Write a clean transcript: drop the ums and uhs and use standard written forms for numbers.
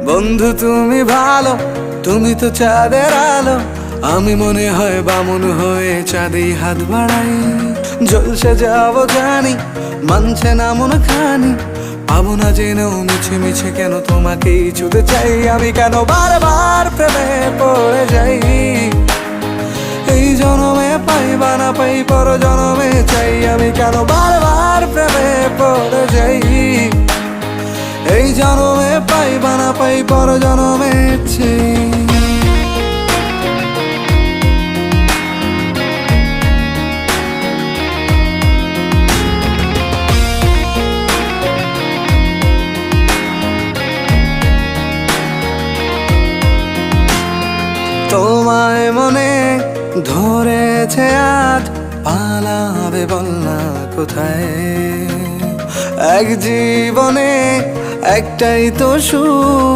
বন্ধু তুমি ভালো, তুমি তো চাঁদের আলো, আমি মনে হয় বামুন হয়ে চাঁদে হাত বাড়াই। জলসে যাবো জানি, মানছে না মন খানি, পাবো না জেনেও মিছে মিছে কেন তোমাকেই ছুতে চাই। আমি কেন বারবার প্রেমে পড়ে যাই, এই জনমে পাই বা না পাই পর জনমে চাই। আমি কেন বারবার প্রেমে পড়ে যাই, এই জনমে পাই বা না পাই পর জনমে চাই। তোমায় মনে ধরেছে আজ, পালাবে বল না কোথায়। এক জীবনে একটাই তো সুখ,